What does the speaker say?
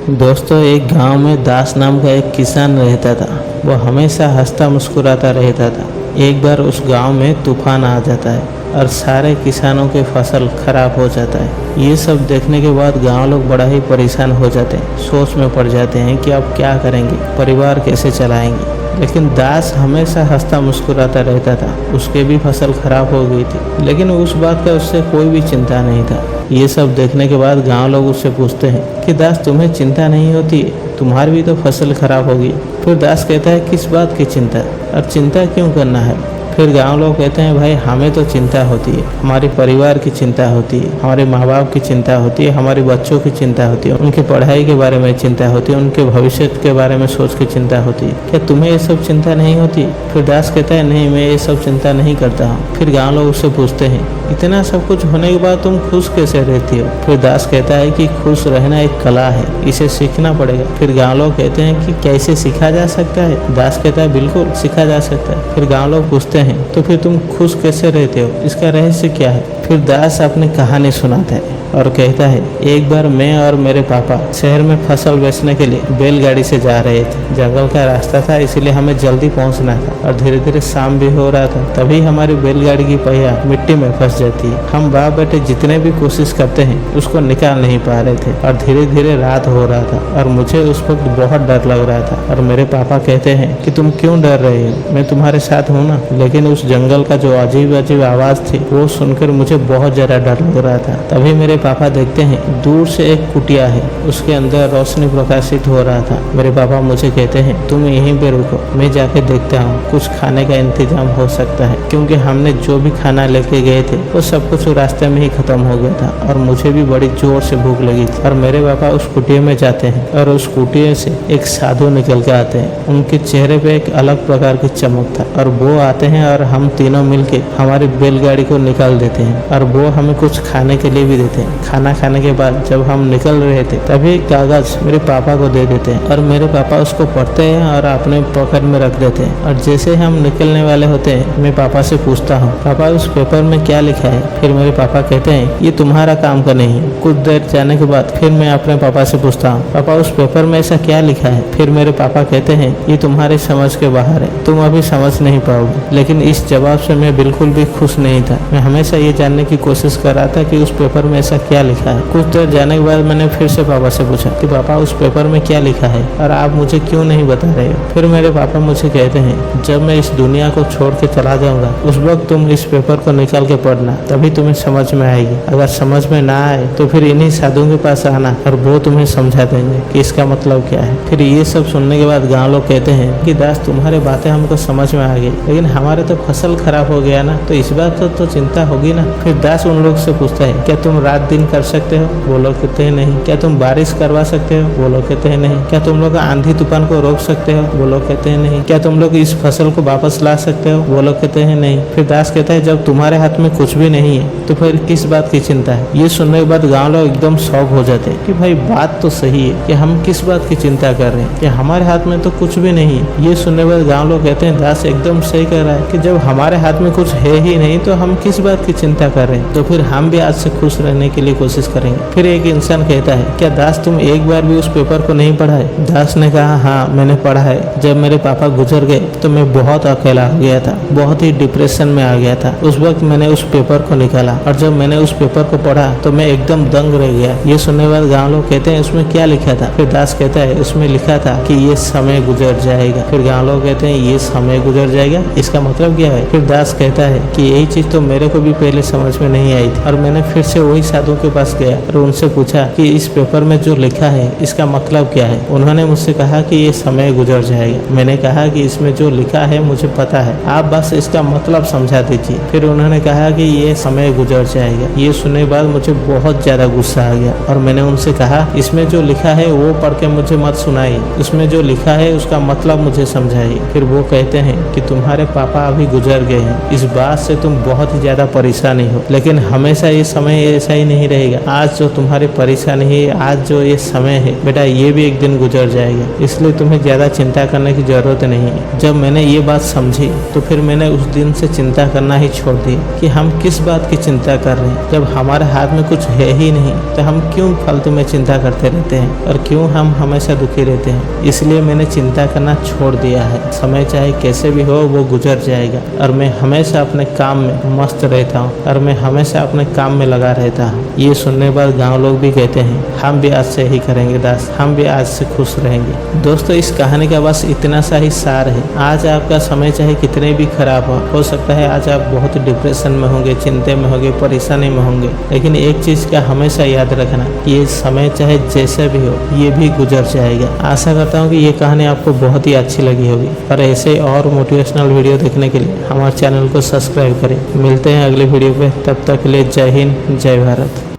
दोस्तों, एक गांव में दास नाम का एक किसान रहता था। वो हमेशा हंसता मुस्कुराता रहता था। एक बार उस गांव में तूफान आ जाता है और सारे किसानों के फसल खराब हो जाता है। ये सब देखने के बाद गांव लोग बड़ा ही परेशान हो जाते हैं। सोच में पड़ जाते हैं कि अब क्या करेंगे, परिवार कैसे चलाएंगे। लेकिन दास हमेशा हंसता मुस्कुराता रहता था। उसके भी फसल खराब हो गई थी, लेकिन उस बात का उससे कोई भी चिंता नहीं था। ये सब देखने के बाद गांव लोग उससे पूछते हैं कि दास, तुम्हें चिंता नहीं होती? तुम्हारी भी तो फसल खराब होगी। फिर दास कहता है, किस बात की चिंता, और चिंता क्यों करना है? फिर गांव लोग कहते हैं, भाई हमें तो चिंता होती है, हमारे परिवार की चिंता होती है, हमारे माँ बाप की चिंता होती है, हमारे बच्चों की चिंता होती है, उनकी पढ़ाई के बारे में चिंता होती है, उनके भविष्य के बारे में सोच के चिंता होती है। क्या तुम्हें ये सब चिंता नहीं होती? फिर दास कहता है, नहीं, मैं ये सब चिंता नहीं करता हूँ। फिर गाँव लोग उससे पूछते हैं, इतना सब कुछ होने के बाद तुम खुश कैसे रहती हो? फिर दास कहता है कि खुश रहना एक कला है, इसे सीखना पड़ेगा। फिर गाँव लोग कहते हैं कि कैसे सीखा जा सकता है? दास कहता है, बिल्कुल सीखा जा सकता है। फिर गाँव लोग पूछते हैं, तो फिर तुम खुश कैसे रहते हो? इसका रहस्य क्या है? फिर दास अपनी कहानी सुनाता है और कहता है, एक बार मैं और मेरे पापा शहर में फसल बेचने के लिए बैलगाड़ी से जा रहे थे। जंगल का रास्ता था, इसलिए हमें जल्दी पहुंचना था और धीरे धीरे शाम भी हो रहा था। तभी हमारी बैलगाड़ी की पहिया मिट्टी में फंस जाती है। हम बाप बेटे जितने भी कोशिश करते हैं उसको निकाल नहीं पा रहे थे और धीरे धीरे रात हो रहा था और मुझे उस वक्त बहुत डर लग रहा था। और मेरे पापा कहते हैं कि तुम क्यों डर रहे हो, मैं तुम्हारे साथ हूँ ना। लेकिन उस जंगल का जो अजीब अजीब आवाज थी वो सुनकर मुझे बहुत ज्यादा डर लग रहा था। तभी मेरे पापा देखते हैं दूर से एक कुटिया है, उसके अंदर रोशनी प्रकाशित हो रहा था। मेरे पापा मुझे कहते हैं, तुम यहीं पे रुको, मैं जाके देखता हूँ, कुछ खाने का इंतजाम हो सकता है। क्योंकि हमने जो भी खाना लेके गए थे वो सब कुछ रास्ते में ही खत्म हो गया था और मुझे भी बड़ी जोर से भूख लगी थी। और मेरे पापा उस कुटिया में जाते हैं और उस कुटिया से एक साधु निकल के आते हैं। उनके चेहरे पे एक अलग प्रकार की चमक था और वो आते हैं और हम तीनों मिलके हमारी बैलगाड़ी को निकाल देते हैं और वो हमें कुछ खाने के लिए भी देते हैं। खाना खाने के बाद जब हम निकल रहे थे तभी कागज मेरे पापा को दे देते हैं और मेरे पापा उसको पढ़ते हैं और अपने पॉकेट में रख देते हैं। और जैसे हम निकलने वाले होते हैं मैं पापा से पूछता हूँ, पापा उस पेपर में क्या लिखा है? फिर मेरे पापा कहते हैं, ये तुम्हारा काम का नहीं है। कुछ देर जाने के बाद फिर मैं अपने पापा से पूछता हूँ, पापा उस पेपर में ऐसा क्या लिखा है? फिर मेरे पापा कहते हैं, ये तुम्हारी समझ के बाहर है, तुम अभी समझ नहीं पाओगे। लेकिन इस जवाब से मैं बिल्कुल भी खुश नहीं था। मैं हमेशा ये जानने की कोशिश कर रहा था कि उस पेपर में ऐसा क्या लिखा है। कुछ देर जाने के बाद मैंने फिर से पापा से पूछा कि पापा उस पेपर में क्या लिखा है और आप मुझे क्यों नहीं बता रहे हो? फिर मेरे पापा मुझे कहते हैं, जब मैं इस दुनिया को छोड़ के चला जाऊंगा उस वक्त तुम इस पेपर को निकाल के पढ़ना, तभी तुम्हें समझ में आएगी। अगर समझ में ना आए तो फिर इन्हीं साधुओं के पास आना और वो तुम्हें समझा देंगे कि इसका मतलब क्या है। फिर ये सब सुनने के बाद गाँव लोग कहते हैं कि दास, तुम्हारी बातें हमको समझ में आ गई, लेकिन हमारे तो फसल खराब हो गया ना, तो इस बात तो चिंता होगी ना। फिर दास उन लोग से पूछता है, क्या तुम रात दिन कर सकते हो? वो लोग कहते हैं नहीं। क्या तुम बारिश करवा सकते हो? वो लोग कहते हैं नहीं। क्या तुम लोग आंधी तूफान को रोक सकते हो? वो लोग कहते हैं नहीं। क्या तुम लोग इस फसल को वापस ला सकते हो? वो लोग कहते हैं नहीं। फिर दास कहता है, जब तुम्हारे हाथ में कुछ भी नहीं है तो फिर किस बात की चिंता है? ये सुनने के बाद गाँव लोग एकदम शॉक हो जाते हैं कि भाई बात तो सही है कि हम किस बात की चिंता कर रहे हैं कि हमारे हाथ में तो कुछ भी नहीं है। ये सुनने के बाद गाँव लोग कहते हैं, दास एकदम सही कह रहा है कि जब हमारे हाथ में कुछ है ही नहीं तो हम किस बात की चिंता कर रहे हैं। तो फिर हम भी आज से खुश रहने के लिए कोशिश करेंगे। फिर एक इंसान कहता है, क्या दास तुम एक बार भी उस पेपर को नहीं पढ़ा है? दास ने कहा, हाँ मैंने पढ़ा है। जब मेरे पापा गुजर गए तो मैं बहुत अकेला हो गया था, बहुत ही डिप्रेशन में आ गया था। उस वक्त मैंने उस पेपर को निकाला और जब मैंने उस पेपर को पढ़ा तो मैं एकदम दंग रह गया। ये सुनने के बाद गाँव लोग कहते हैं, उसमें क्या लिखा था? फिर दास कहता है, उसमें लिखा था कि ये समय गुजर जाएगा। फिर गाँव लोग कहते हैं, ये समय गुजर जाएगा, इसका मतलब क्या है? फिर दास कहता है कि यही चीज तो मेरे को भी पहले समझ में नहीं आई थी और मैंने फिर से वही साधु के पास गया और उनसे पूछा कि इस पेपर में जो लिखा है इसका मतलब क्या है? उन्होंने मुझसे कहा कि ये समय गुजर जाएगा। मैंने कहा कि इसमें जो लिखा है मुझे पता है, आप बस इसका मतलब समझा दीजिए। फिर उन्होंने कहा कि ये समय गुजर जाएगा। ये सुनने के बाद मुझे बहुत ज्यादा गुस्सा आ गया और मैंने उनसे कहा, इसमें जो लिखा है वो पढ़ के मुझे मत सुनाइए, उसमें जो लिखा है उसका मतलब मुझे समझाइए। फिर वो कहते हैं कि तुम्हारे पापा अभी गुजर गए हैं, इस बात से तुम बहुत ही ज्यादा परेशानी हो, लेकिन हमेशा ये समय ऐसा ही नहीं रहेगा। आज जो तुम्हारी परेशानी है, आज जो ये समय है बेटा, ये भी एक दिन गुजर जाएगा, इसलिए तुम्हें ज्यादा चिंता करने की जरूरत नहीं है। जब मैंने ये बात समझी तो फिर मैंने उस दिन से चिंता करना ही छोड़ दिया कि हम किस बात की चिंता कर रहे हैं। जब हमारे हाथ में कुछ है ही नहीं तो हम क्यों फालतू में चिंता करते रहते हैं और क्यों हम हमेशा दुखी रहते हैं। इसलिए मैंने चिंता करना छोड़ दिया है। समय चाहे कैसे भी हो वो गुजर जाएगा और मैं हमेशा अपने काम में मस्त रहता हूँ और मैं हमेशा अपने काम में लगा रहता हूँ। ये सुनने के बाद गाँव लोग भी कहते हैं हम भी आज से ही करेंगे दास, हम भी आज से खुश रहेंगे। दोस्तों, इस कहानी का बस इतना सा ही सार है। आज आपका समय चाहे कितने भी खराब हो सकता है आज आप बहुत डिप्रेशन में होंगे, चिंता में होंगे, परेशानी में होंगे, लेकिन एक चीज का हमेशा याद रखना, ये समय चाहे जैसे भी हो ये भी गुजर जाएगा। आशा करता हूँ कि ये कहानी आपको बहुत ही अच्छी लगी होगी और ऐसे और मोटिवेशनल वीडियो देखने के लिए हमारे चैनल को सब्सक्राइब करें। मिलते हैं अगले वीडियो पे, तब तक के लिए जय हिंद, जय भारत।